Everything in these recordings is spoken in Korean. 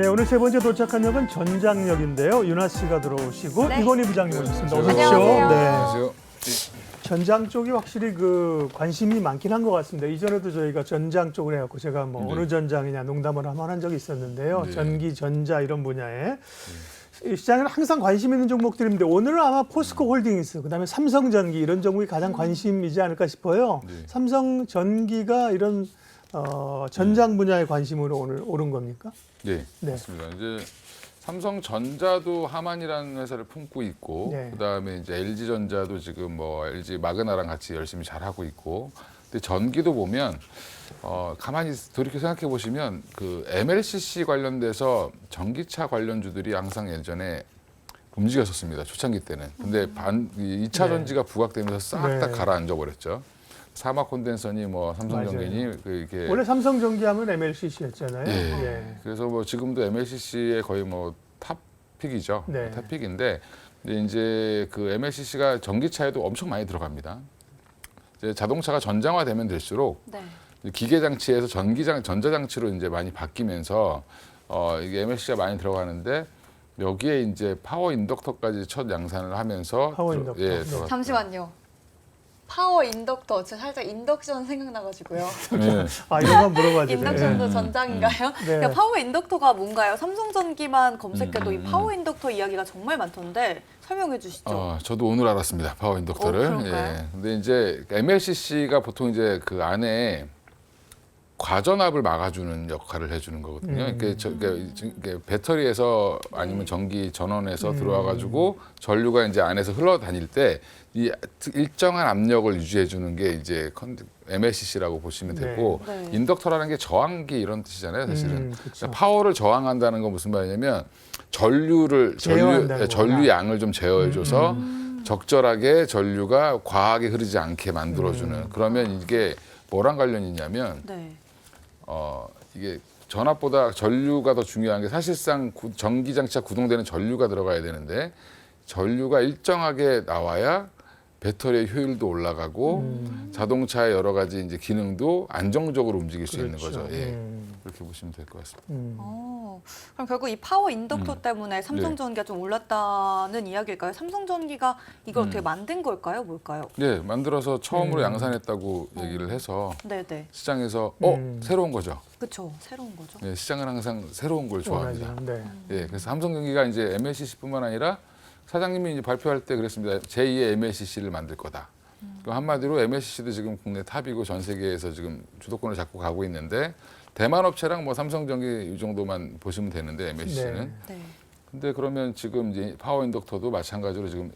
예, 오늘 세 번째 도착한 역은 전장역인데요. 윤아 씨가 들어오시고 네. 이건희 부장님 오셨습니다. 어서 안녕하세요. 오십시오. 네. 안녕하세요. 전장 쪽이 확실히 그 관심이 많긴 한 것 같습니다. 이전에도 저희가 전장 쪽을 해갖고 제가 뭐 네. 어느 전장이냐 농담을 한번 한 적이 있었는데요. 네. 전기, 전자 이런 분야에 이 시장에는 항상 관심 있는 종목들인데 오늘은 아마 포스코 홀딩스, 그다음에 삼성전기 이런 종목이 가장 관심이지 않을까 싶어요. 네. 삼성전기가 이런 전장 분야의 관심으로 오늘 오른 겁니까? 네, 네. 맞습니다. 이제 삼성전자도 하만이라는 회사를 품고 있고, 네. 그다음에 이제 LG전자도 지금 뭐 LG 마그나랑 같이 열심히 잘 하고 있고, 근데 전기도 보면 가만히 돌이켜 생각해 보시면 그 MLCC 관련돼서 전기차 관련주들이 항상 예전에 움직였었습니다. 초창기 때는. 근데 2차 네. 전지가 부각되면서 싹 다 네. 가라앉아 버렸죠. 사막 콘덴서니 뭐 삼성전기니 이게 원래 삼성전기하면 MLCC였잖아요. 예. 예. 그래서 뭐 지금도 MLCC의 거의 뭐 탑픽이죠. 네. 탑픽인데 이제 그 MLCC가 전기차에도 엄청 많이 들어갑니다. 이제 자동차가 전장화되면 될수록 네. 기계 장치에서 전자 장치로 이제 많이 바뀌면서 이게 MLCC가 많이 들어가는데 여기에 이제 파워 인덕터까지 첫 양산을 하면서 파워 인덕터. 네. 들어갔다. 잠시만요. 파워 인덕터, 저 살짝 인덕션 생각나가지고요. 네. 아, 이거만 물어봐도 인덕션도 돼. 전장인가요? 네. 그러니까 파워 인덕터가 뭔가요? 삼성전기만 검색해도 이 파워 음. 인덕터 이야기가 정말 많던데 설명해 주시죠. 저도 오늘 알았습니다. 파워 인덕터를. 그런가요? 근데 이제 MLCC가 보통 이제 그 안에 과전압을 막아주는 역할을 해주는 거거든요. 이게 배터리에서 아니면 전기 전원에서 들어와가지고 전류가 이제 안에서 흘러다닐 때 이 일정한 압력을 유지해주는 게 이제 MLCC라고 보시면 되고 네. 인덕터라는 게 저항기 이런 뜻이잖아요, 사실은. 그쵸. 그러니까 파워를 저항한다는 건 무슨 말이냐면 전류 제어한다는 거구나. 양을 좀 제어해줘서 적절하게 전류가 과하게 흐르지 않게 만들어주는. 그러면 이게 뭐랑 관련이 있냐면 네. 이게 전압보다 전류가 더 중요한 게 사실상 전기 장치가 구동되는 전류가 들어가야 되는데 전류가 일정하게 나와야 배터리의 효율도 올라가고 자동차의 여러 가지 이제 기능도 안정적으로 움직일 수 있는 그렇죠. 거죠. 예. 그렇게 보시면 될 것 같습니다. 그럼 결국 이 파워 인덕터 때문에 삼성전기가 좀 올랐다는 이야기일까요? 삼성전기가 이걸 어떻게 만든 걸까요? 뭘까요? 네, 만들어서 처음으로 양산했다고 얘기를 해서 네네. 시장에서 새로운 거죠. 그렇죠. 새로운 거죠. 네, 시장은 항상 새로운 걸 좋아합니다. 네. 예, 그래서 삼성전기가 이제 MLCC뿐만 아니라 사장님이 이제 발표할 때 그랬습니다. 제2의 MLCC를 만들 거다. 그 한마디로 MLCC도 지금 국내 탑이고 전 세계에서 지금 주도권을 잡고 가고 있는데 대만 업체랑 뭐 삼성전기 이 정도만 보시면 되는데 MLCC는. 네. 근데 그러면 지금 이제 파워 인덕터도 마찬가지로 지금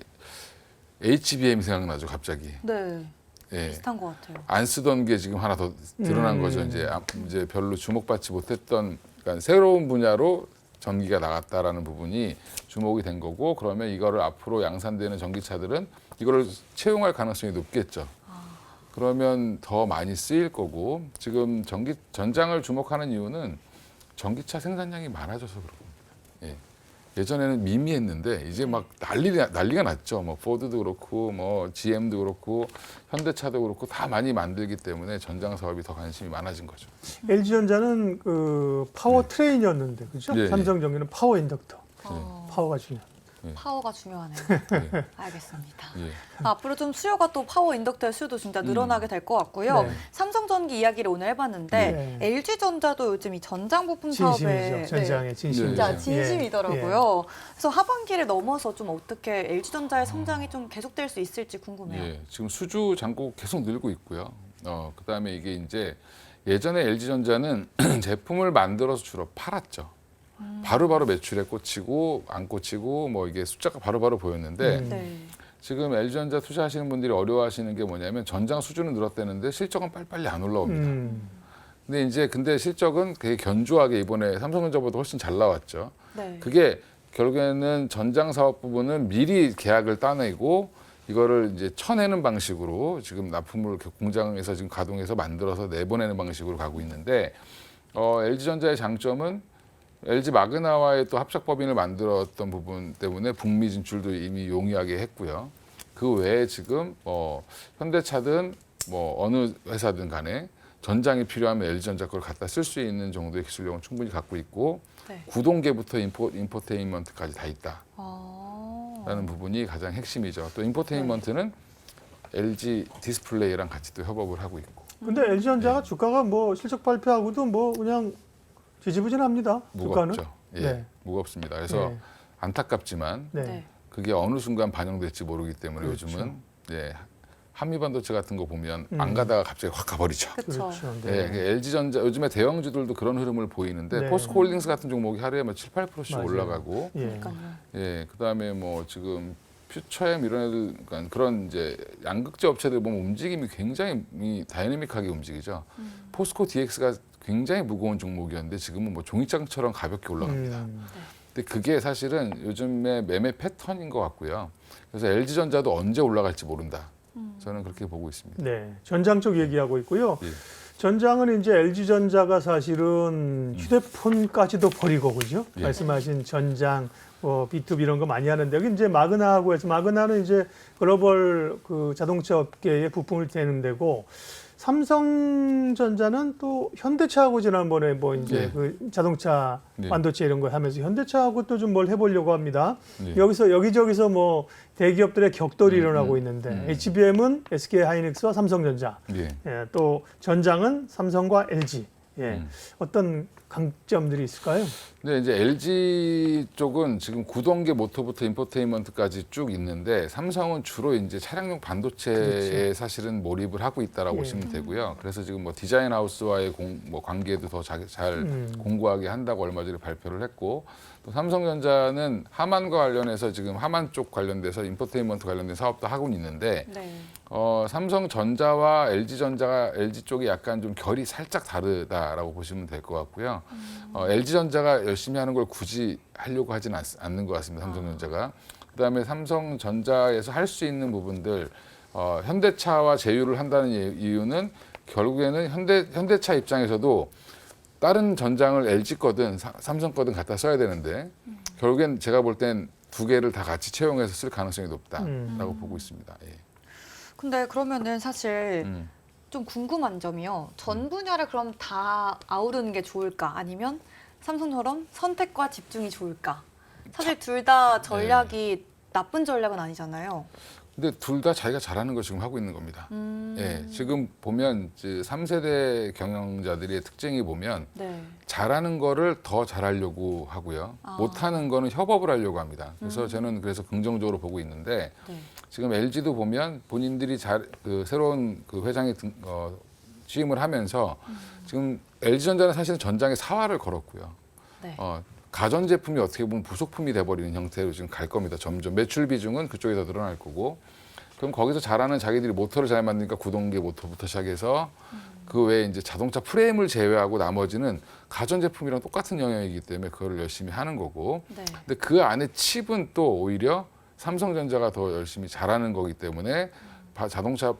HBM이 생각나죠, 갑자기. 네. 예. 비슷한 것 같아요. 안 쓰던 게 지금 하나 더 드러난 거죠. 이제 별로 주목받지 못했던 그러니까 새로운 분야로 전기가 나갔다라는 부분이 주목이 된 거고 그러면 이거를 앞으로 양산되는 전기차들은 이거를 채용할 가능성이 높겠죠. 그러면 더 많이 쓰일 거고 지금 전장을 주목하는 이유는 전기차 생산량이 많아져서 그런 겁니다. 예. 예전에는 미미했는데 이제 막 난리가 났죠. 뭐 포드도 그렇고 뭐 GM도 그렇고 현대차도 그렇고 다 많이 만들기 때문에 전장 사업이 더 관심이 많아진 거죠. LG전자는 그 파워 트레인이었는데, 그죠? 예, 예. 삼성전기는 파워 인덕터. 어, 파워가 중요. 파워가 중요하네요. 예. 알겠습니다. 예. 앞으로 좀 수요가 또 파워 인덕터의 수요도 진짜 늘어나게 될 것 같고요. 네. 삼성전기 이야기를 오늘 해봤는데 네. LG전자도 요즘 이 전장 부품 진심이죠. 사업에 전장의 진심이죠. 진짜 네. 진심이더라고요. 그래서 하반기를 넘어서 좀 어떻게 LG전자의 성장이 좀 계속될 수 있을지 궁금해요. 예, 지금 수주 잔고 계속 늘고 있고요. 그다음에 이게 이제 예전에 LG전자는 제품을 만들어서 주로 팔았죠. 바로바로 매출에 꽂히고 안 꽂히고 뭐 이게 숫자가 바로바로 보였는데 네. 지금 LG전자 투자하시는 분들이 어려워하시는 게 뭐냐면 전장 수주는 늘었다는데 실적은 빨리빨리 안 올라옵니다. 근데 실적은 되게 견조하게 이번에 삼성전자보다 훨씬 잘 나왔죠. 네. 그게 결국에는 전장 사업 부분은 미리 계약을 따내고 이거를 이제 쳐내는 방식으로 지금 납품을 공장에서 지금 가동해서 만들어서 내보내는 방식으로 가고 있는데 LG전자의 장점은 LG 마그나와의 또 합작법인을 만들었던 부분 때문에 북미 진출도 이미 용이하게 했고요. 그 외에 지금 현대차든 뭐 어느 회사든 간에 전장이 필요하면 LG전자 걸 갖다 쓸 수 있는 정도의 기술력은 충분히 갖고 있고 네. 구동계부터 인포테인먼트까지 다 있다라는 아. 부분이 가장 핵심이죠. 또 인포테인먼트는 LG 디스플레이랑 같이 또 협업을 하고 있고. 근데 LG전자가 주가가 뭐 실적 발표하고도 뭐 그냥 지지부진합니다. 주가는. 무겁죠. 예, 네. 무겁습니다. 그래서 네. 안타깝지만 네. 네. 그게 어느 순간 반영될지 모르기 때문에 그렇죠. 요즘은 예, 한미반도체 같은 거 보면 음. 안 가다가 갑자기 확 가버리죠. 그렇죠. 그렇죠. 네. LG전자 요즘에 대형주들도 그런 흐름을 보이는데 네. 포스코홀딩스 같은 종목이 하루에 뭐 7, 8%씩 맞아요. 올라가고 예. 그러니까요. 예, 그다음에 뭐 지금 퓨처엠 이런 애들 그러니까 그런 이제 양극재 업체들 보면 움직임이 굉장히 다이내믹하게 움직이죠. 포스코 DX가 굉장히 무거운 종목이었는데 지금은 뭐 종이장처럼 가볍게 올라갑니다. 근데 그게 사실은 요즘의 매매 패턴인 것 같고요. 그래서 LG전자도 언제 올라갈지 모른다. 저는 그렇게 보고 있습니다. 네. 전장 쪽 얘기하고 있고요. 예. 전장은 이제 LG전자가 사실은 휴대폰까지도 버리고 그죠? 예. 말씀하신 전장, B2B 이런 거 많이 하는데 여기 이제 마그나하고 해서 마그나는 이제 글로벌 그 자동차 업계의 부품을 대는 데고 삼성전자는 또 현대차하고 지난번에 뭐 이제 네. 그 자동차 네. 반도체 이런 거 하면서 현대차하고 또 좀 뭘 해보려고 합니다. 네. 여기서 여기저기서 뭐 대기업들의 격돌이 일어나고 있는데 HBM은 SK하이닉스와 삼성전자, 예. 예, 또 전장은 삼성과 LG. 예, 음. 어떤 강점들이 있을까요? 근데 이제 LG 쪽은 지금 구동계 모터부터 인포테인먼트까지 쭉 있는데 삼성은 주로 이제 차량용 반도체에 사실은 몰입을 하고 있다라고 예. 보시면 되고요. 그래서 지금 뭐 디자인 하우스와의 뭐 관계도 더 잘 공고하게 한다고 얼마 전에 발표를 했고 또 삼성전자는 하만과 관련해서 지금 하만 쪽 관련돼서 인포테인먼트 관련된 사업도 하고 있는데 네. 삼성전자와 LG 쪽이 약간 좀 결이 살짝 다르다라고 보시면 될 것 같고요. LG전자가 열심히 하는 걸 굳이 하려고 하진 않는 것 같습니다. 삼성전자가. 그다음에 삼성전자에서 할 수 있는 부분들 현대차와 제휴를 한다는 이유는 결국에는 현대차 입장에서도 다른 전장을 LG 거든 삼성 거든 갖다 써야 되는데 결국엔 제가 볼 땐 두 개를 다 같이 채용해서 쓸 가능성이 높다라고 보고 있습니다. 예. 근데 그러면은 사실 음. 좀 궁금한 점이요. 전 분야를 그럼 다 아우르는 게 좋을까? 아니면 삼성처럼 선택과 집중이 좋을까? 사실 둘 다 전략이 나쁜 전략은 아니잖아요. 근데 둘 다 자기가 잘하는 걸 지금 하고 있는 겁니다. 예, 지금 보면 3세대 경영자들의 특징이 보면 네. 잘하는 거를 더 잘하려고 하고요. 못하는 거는 협업을 하려고 합니다. 그래서 저는 그래서 긍정적으로 보고 있는데 네. 지금 LG도 보면 본인들이 새로운 그 회장이 취임을 하면서 지금 LG전자는 사실은 전장에 사활을 걸었고요. 네. 가전제품이 어떻게 보면 부속품이 돼버리는 형태로 지금 갈 겁니다. 점점 매출 비중은 그쪽에 더 늘어날 거고 그럼 거기서 잘하는 자기들이 모터를 잘 만드니까 구동계 모터부터 시작해서 그 외에 이제 자동차 프레임을 제외하고 나머지는 가전제품이랑 똑같은 영역이기 때문에 그거를 열심히 하는 거고 네. 근데 그 안에 칩은 또 오히려 삼성전자가 더 열심히 잘하는 거기 때문에 자동차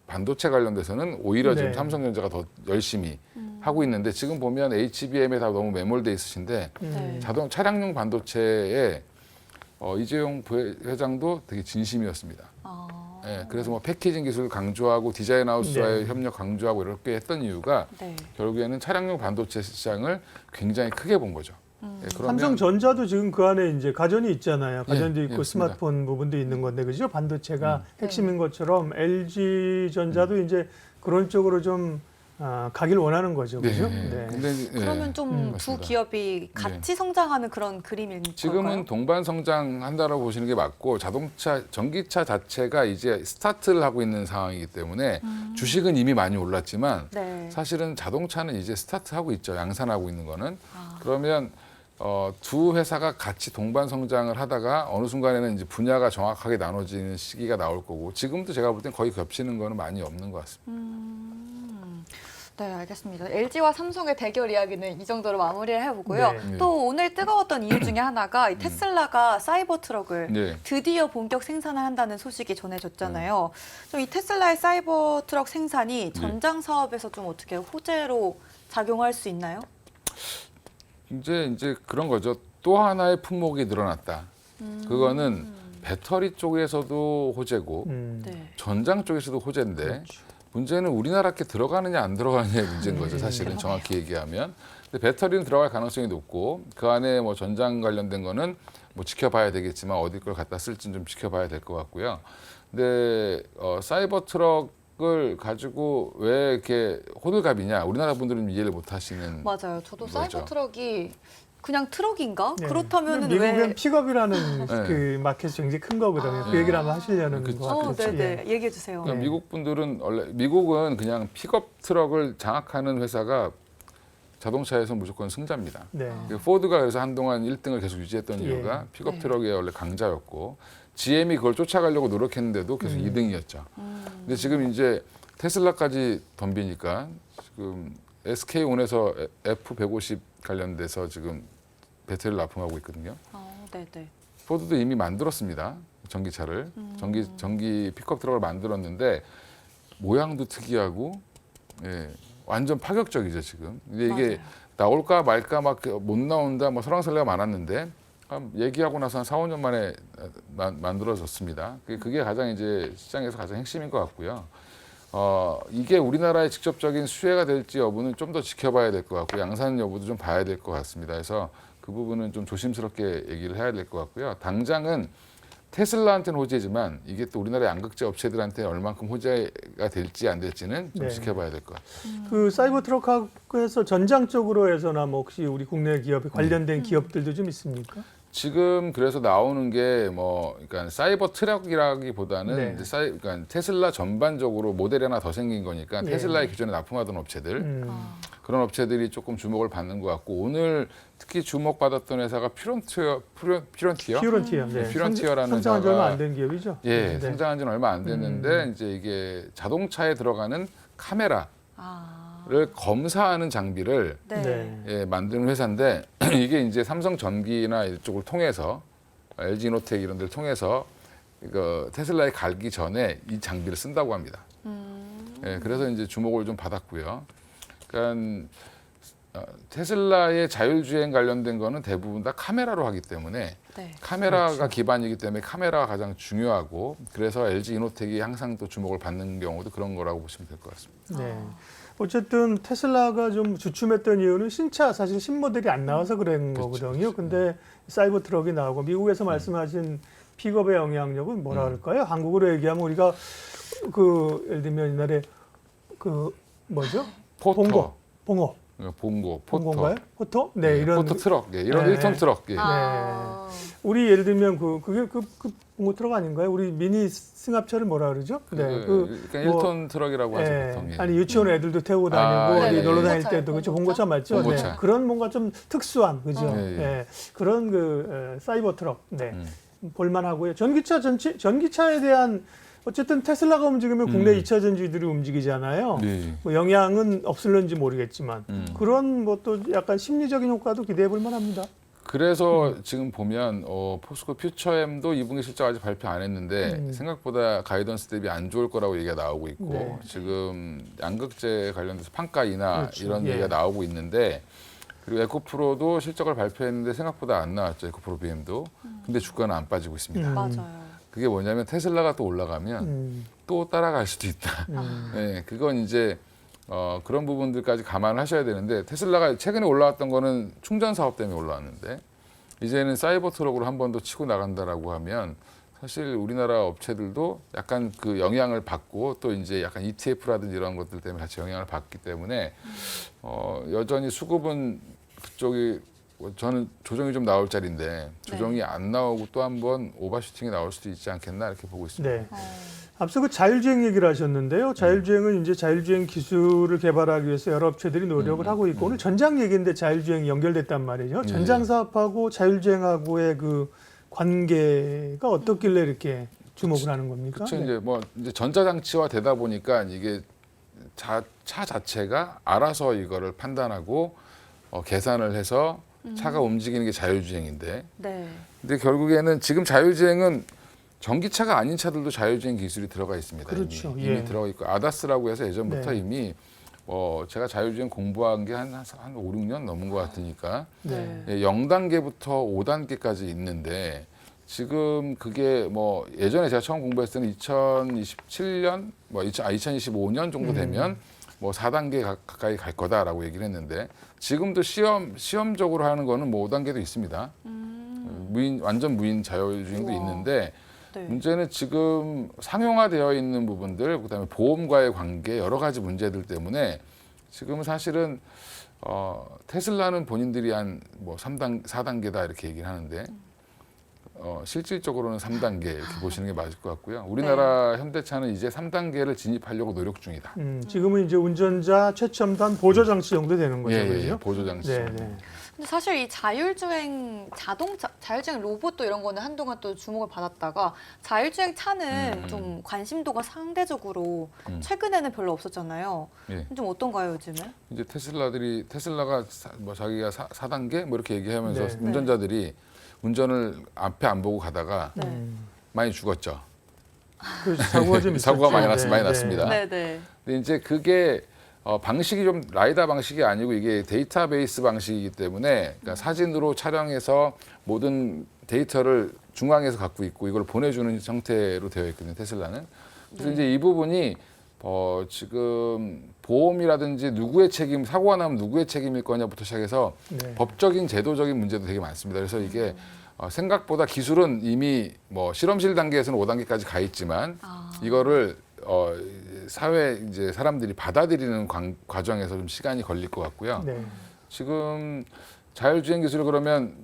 반도체 관련돼서는 오히려 지금 네. 삼성전자가 더 열심히 하고 있는데 지금 보면 HBM에 다 너무 매몰돼 있으신데 네. 차량용 반도체에 이재용 부회장도 되게 진심이었습니다. 예, 그래서 뭐 패키징 기술을 강조하고 디자인 하우스와의 네. 협력 강조하고 이렇게 했던 이유가 네. 결국에는 차량용 반도체 시장을 굉장히 크게 본 거죠. 예, 그러면 삼성전자도 지금 그 안에 이제 가전이 있잖아요. 가전도 예, 있고 맞습니다. 스마트폰 부분도 있는 건데 그죠? 반도체가 네. 핵심인 것처럼 LG전자도 이제 그런 쪽으로 좀 가길 원하는 거죠. 그죠? 네. 근데 그러면 좀 두 맞습니다. 기업이 같이 성장하는 그런 그림인 지금은 걸까요? 동반 성장한다라고 보시는 게 맞고 전기차 자체가 이제 스타트를 하고 있는 상황이기 때문에 주식은 이미 많이 올랐지만 네. 사실은 자동차는 이제 스타트하고 있죠. 양산하고 있는 거는. 아. 그러면 두 회사가 같이 동반 성장을 하다가 어느 순간에는 이제 분야가 정확하게 나눠지는 시기가 나올 거고 지금도 제가 볼 땐 거의 겹치는 거는 많이 없는 것 같습니다. 네, 알겠습니다. LG와 삼성의 대결 이야기는 이 정도로 마무리를 해보고요. 네. 또 오늘 뜨거웠던 이유 중에 하나가 이 테슬라가 사이버 트럭을 네. 드디어 본격 생산을 한다는 소식이 전해졌잖아요. 좀 이 테슬라의 사이버 트럭 생산이 전장 사업에서 좀 어떻게 호재로 작용할 수 있나요? 이제 그런 거죠. 또 하나의 품목이 늘어났다. 그거는 배터리 쪽에서도 호재고 네. 전장 쪽에서도 호재인데 문제는 우리나라께 들어가느냐 안 들어가느냐의 문제인 거죠. 사실은 정확히 얘기하면. 근데 배터리는 들어갈 가능성이 높고 그 안에 뭐 전장 관련된 거는 뭐 지켜봐야 되겠지만 어디 걸 갖다 쓸지는 좀 지켜봐야 될 것 같고요. 근데 사이버 트럭을 가지고 왜 이렇게 호들갑이냐? 우리나라 분들은 이해를 못 하시는 맞아요. 저도 거죠. 사이버 트럭이 그냥 트럭인가? 네. 그렇다면은 미국엔 왜? 픽업이라는 네. 그 마켓이 굉장히 큰 거거든요. 그 네. 얘기를 한번 하시려는 그쵸. 것 같아요. 네네. 얘기해 주세요. 그러니까 네. 미국 분들은 원래 미국은 그냥 픽업 트럭을 장악하는 회사가 자동차에서 무조건 승자입니다. 네. 그 포드가 그래서 한동안 1등을 계속 유지했던 예. 이유가 픽업 네. 트럭의 원래 강자였고 GM이 그걸 쫓아가려고 노력했는데도 계속 2등이었죠. 근데 지금 이제 테슬라까지 덤비니까 지금 SK 온에서 F150 관련돼서 지금 배터리를 납품하고 있거든요. 네네. 포드도 이미 만들었습니다. 전기차를 전기 픽업 트럭을 만들었는데 모양도 특이하고 예, 완전 파격적이죠 지금. 근데 이게 맞아요. 나올까 말까 막 못 나온다 뭐 설왕설래가 많았는데 얘기하고 나서 한 4, 5년 만에 만들어졌습니다. 그게 가장 이제 시장에서 가장 핵심인 것 같고요. 이게 우리나라의 직접적인 수혜가 될지 여부는 좀 더 지켜봐야 될 것 같고 양산 여부도 좀 봐야 될 것 같습니다. 그래서 그 부분은 좀 조심스럽게 얘기를 해야 될 것 같고요. 당장은 테슬라한테는 호재지만 이게 또 우리나라 양극재 업체들한테 얼만큼 호재가 될지 안 될지는 좀 네. 지켜봐야 될 것 같아요. 그 사이버 트럭하고해서 전장 쪽으로 해서나 뭐 혹시 우리 국내 기업이 관련된 기업들도 좀 있습니까? 지금 그래서 나오는 게 뭐 그러니까 사이버 트럭이라기보다는 네. 이제 그러니까 테슬라 전반적으로 모델이 하나 더 생긴 거니까 예. 테슬라에 기존에 납품하던 업체들 그런 업체들이 조금 주목을 받는 것 같고 오늘 특히 주목받았던 회사가 퓨런티어 퓨런티어. 네. 퓨런티어라는 성장한 지 얼마 회사가 안 된 기업이죠. 예, 네. 성장한 지는 얼마 안 됐는데 이제 이게 자동차에 들어가는 카메라를 검사하는 장비를 네. 네. 예, 만드는 회사인데 이게 이제 삼성전기나 이쪽을 통해서 LG노텍 이런 데를 통해서 이거 테슬라에 갈기 전에 이 장비를 쓴다고 합니다. 예, 그래서 이제 주목을 좀 받았고요. 그러니까 테슬라의 자율주행 관련된 거는 대부분 다 카메라로 하기 때문에 네. 카메라가 그렇죠. 기반이기 때문에 카메라가 가장 중요하고 그래서 LG 이노텍이 항상 또 주목을 받는 경우도 그런 거라고 보시면 될 것 같습니다. 네. 어쨌든 테슬라가 좀 주춤했던 이유는 신차 사실 신모델이 안 나와서 그런 거거든요. 근데 사이버 트럭이 나오고 미국에서 말씀하신 픽업의 영향력은 뭐라 그럴까요? 한국으로 얘기하면 우리가 그 예를 들면 옛날에 그 뭐죠? 포터, 봉어. 봉고, 봉고인가요? 포터, 포터? 네, 예, 이런 포터 트럭, 예, 이런 네. 1톤 트럭. 예. 우리 예를 들면 그게 그 봉고 트럭 아닌가요? 우리 미니 승합차를 뭐라 그러죠? 그러니까 뭐, 1톤 트럭이라고 하죠 예. 보통. 예. 아니 유치원 애들도 태우고 다니고 아, 어디 예, 놀러 예. 다닐 봉고차요, 때도 그렇죠. 봉고차? 봉고차 맞죠? 봉고차. 네. 그런 뭔가 좀 특수한 그죠? 예, 예. 예. 그런 그 사이버 트럭 네. 음. 볼만하고요. 전기차에 대한 어쨌든 테슬라가 움직이면 국내 2차 전지들이 움직이잖아요. 네. 뭐 영향은 없을는지 모르겠지만 그런 뭐 또 약간 심리적인 효과도 기대해 볼 만합니다. 그래서 지금 보면 포스코 퓨처엠도 2분기 실적 아직 발표 안 했는데 생각보다 가이던스 대비 안 좋을 거라고 얘기가 나오고 있고 네. 지금 양극재 관련돼서 판가 인하 그렇죠. 이런 예. 얘기가 나오고 있는데 그리고 에코프로도 실적을 발표했는데 생각보다 안 나왔죠. 에코프로 BM도. 근데 주가는 안 빠지고 있습니다. 맞아요. 그게 뭐냐면 테슬라가 또 올라가면 또 따라갈 수도 있다. 네, 그건 이제 그런 부분들까지 감안을 하셔야 되는데 테슬라가 최근에 올라왔던 거는 충전 사업 때문에 올라왔는데 이제는 사이버 트럭으로 한 번 더 치고 나간다라고 하면 사실 우리나라 업체들도 약간 그 영향을 받고 또 이제 약간 ETF라든지 이런 것들 때문에 같이 영향을 받기 때문에 여전히 수급은 그쪽이 저는 조정이 좀 나올 자리인데 조정이 안 나오고 또 한 번 오버슈팅이 나올 수도 있지 않겠나 이렇게 보고 있습니다. 네. 앞서 그 자율주행 얘기를 하셨는데요. 자율주행은 이제 자율주행 기술을 개발하기 위해서 여러 업체들이 노력을 하고 있고 오늘 전장 얘기인데 자율주행이 연결됐단 말이죠. 전장 사업하고 자율주행하고,의 그 관계가 어떻길래 이렇게 주목을 하는 겁니까? 그렇죠. 네. 이제 전자장치화 되다 보니까 이게 차 자체가 알아서 이거를 판단하고 계산을 해서 차가 움직이는 게 자율주행인데 네. 근데 결국에는 지금 자율주행은 전기차가 아닌 차들도 자율주행 기술이 들어가 있습니다. 그렇죠. 이미 예. 들어가 있고 아다스라고 해서 예전부터 네. 이미 제가 자율주행 공부한 게 한 5, 6년 넘은 것 같으니까 네. 0단계부터 5단계까지 있는데 지금 그게 뭐 예전에 제가 처음 공부했을 때는 2027년 2025년 정도 되면 뭐 4단계 가까이 갈 거다라고 얘기를 했는데 지금도 시험적으로 하는 거는 뭐 5단계도 있습니다. 완전 무인 자율주행도 우와. 있는데 네. 문제는 지금 상용화되어 있는 부분들, 그다음에 보험과의 관계 여러 가지 문제들 때문에 지금 사실은 테슬라는 본인들이 한 뭐 4단계다 이렇게 얘기를 하는데 실질적으로는 3단계 이렇게 보시는 게 맞을 것 같고요. 우리나라 현대차는 이제 3단계를 진입하려고 노력 중이다. 지금은 이제 운전자 최첨단 보조 장치 정도 되는 거죠, 그렇죠? 보조 장치. 네, 네. 근데 사실 이 자율주행 자율주행 로봇도 이런 거는 한동안 또 주목을 받았다가 자율주행 차는 좀 관심도가 상대적으로 최근에는 별로 없었잖아요. 예. 좀 어떤가요, 요즘은? 이제 테슬라가 뭐 자기가 4단계 뭐 이렇게 얘기하면서 네. 운전자들이 운전을 앞에 안 보고 가다가 네. 많이 죽었죠. 그 사고가 좀 사고가 있었죠. 많이 났습니다. 네, 네. 근데 이제 그게 방식이 좀 라이다 방식이 아니고 이게 데이터베이스 방식이기 때문에 그러니까 사진으로 촬영해서 모든 데이터를 중앙에서 갖고 있고 이걸 보내주는 형태로 되어 있거든요, 테슬라는. 그래서 이제 이 부분이 지금 보험이라든지 누구의 책임, 사고가 나면 누구의 책임일 거냐부터 시작해서 네. 법적인 제도적인 문제도 되게 많습니다. 그래서 이게 생각보다 기술은 이미 뭐 실험실 단계에서는 5단계까지 가 있지만 이거를 사회 이제 사람들이 받아들이는 과정에서 좀 시간이 걸릴 것 같고요. 네. 지금 자율주행 기술을 그러면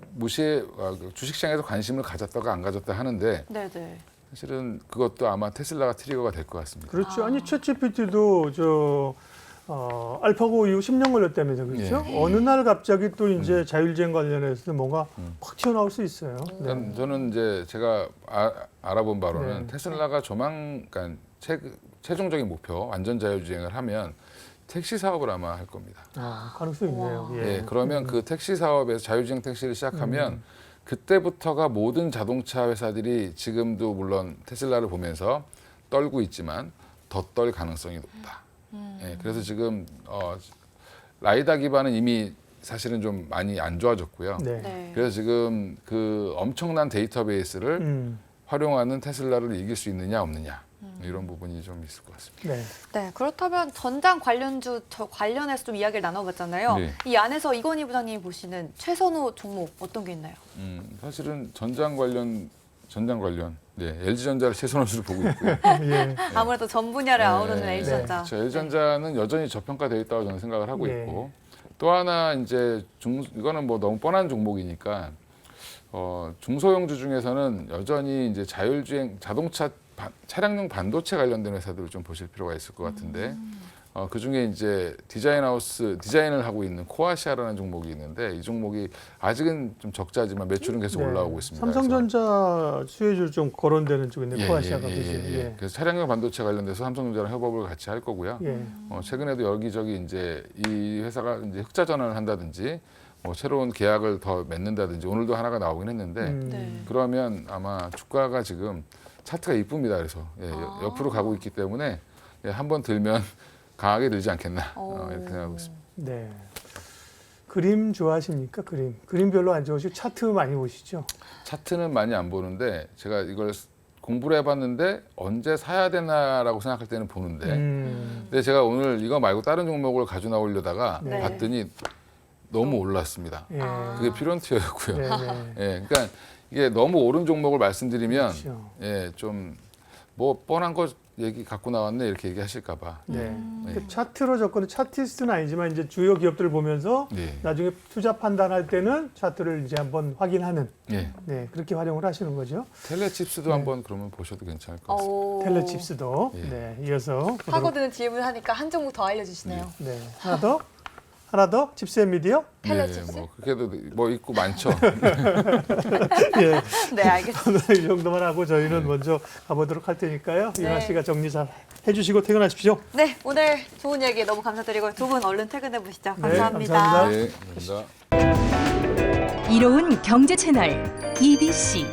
주식시장에서 관심을 가졌다가 안 가졌다 하는데 네, 네. 사실은 그것도 아마 테슬라가 트리거가 될 것 같습니다. 그렇죠. 아니 챗GPT도 알파고 이후 10년 걸렸다면서 그렇죠? 어느 날 갑자기 또 이제 자율주행 관련해서 뭔가 확 튀어나올 수 있어요. 네. 그러니까 저는 이제 제가 알아본 바로는 네. 테슬라가 조만간 최종적인 목표 완전 자율주행을 하면 택시 사업을 아마 할 겁니다. 가능성이 있네요. 우와. 예. 예, 그러면 그 택시 사업에서 자율주행 택시를 시작하면 그때부터가 모든 자동차 회사들이 지금도 물론 테슬라를 보면서 떨고 있지만 더 떨 가능성이 높다. 예, 그래서 지금 라이다 기반은 이미 사실은 좀 많이 안 좋아졌고요. 네. 네. 그래서 지금 그 엄청난 데이터베이스를 활용하는 테슬라를 이길 수 있느냐 없느냐 이런 부분이 좀 있을 것 같습니다. 네. 네, 그렇다면 전장 관련해서 좀 이야기를 나눠봤잖아요. 네. 이 안에서 이건희 부장님이 보시는 최선호 종목 어떤 게 있나요? 사실은 전장 관련 네, LG전자를 최선호수를 보고 있고요. 예. 아무래도 전 분야를 아우르는 네. LG전자. 그렇죠. LG전자는 여전히 저평가되어 있다고 저는 생각을 하고 예. 있고 또 하나 이제 이거는 뭐 너무 뻔한 종목이니까 중소형주 중에서는 여전히 이제 자율주행 자동차 차량용 반도체 관련된 회사들을 좀 보실 필요가 있을 것 같은데 그 중에 이제 디자인을 하고 있는 코아시아라는 종목이 있는데 이 종목이 아직은 좀 적자지만 매출은 계속 네. 올라오고 있습니다. 삼성전자 수혜주를 좀 거론되는 쪽인데 그래서 코아시아가 그죠? 예. 그래서 차량용 반도체 관련돼서 삼성전자랑 협업을 같이 할 거고요. 예. 최근에도 여기저기 이제 이 회사가 이제 흑자 전환을 한다든지 뭐 새로운 계약을 더 맺는다든지 오늘도 하나가 나오긴 했는데 네. 그러면 아마 주가가 지금 차트가 이쁩니다. 그래서 옆으로 가고 있기 때문에 한번 들면 강하게 들지 않겠나 이렇게 생각하고 있습니다. 네. 그림 좋아하십니까? 그림 별로 안 좋아하시고 차트 많이 보시죠? 차트는 많이 안 보는데 제가 이걸 공부를 해봤는데 언제 사야 되나라고 생각할 때는 보는데 근데 제가 오늘 이거 말고 다른 종목을 가져 나오려다가 네. 봤더니 너무 올랐습니다. 예. 그게 피론티어였고요. 네, 네. 예, 그러니까 이게 너무 옳은 종목을 말씀드리면 그렇죠. 좀 뭐 뻔한 거 얘기 갖고 나왔네 이렇게 얘기하실까봐. 네. 네. 그 차트로 접근은 차티스트는 아니지만 이제 주요 기업들을 보면서 네. 나중에 투자 판단할 때는 차트를 이제 한번 확인하는 예. 네, 그렇게 활용을 하시는 거죠. 텔레칩스도 네. 한번 그러면 보셔도 괜찮을 것 같습니다. 텔레칩스도 예. 네, 이어서 보도록. 파고드는 질문을 하니까 한 종목 더 알려주시네요. 네. 하나 더 칩스앤미디어. 텔레칩스? 뭐 그렇게도 뭐 있고 많죠. 예. 네, 알겠습니다. 오늘 이 정도만 하고 저희는 먼저 가보도록 할 테니까요. 네. 이나 씨가 정리 잘 해주시고 퇴근하십시오. 네, 오늘 좋은 얘기 너무 감사드리고 두 분 얼른 퇴근해 보시죠. 네, 감사합니다. 감사합니다. 네, 감사합니다. 이로운 경제 채널 EBC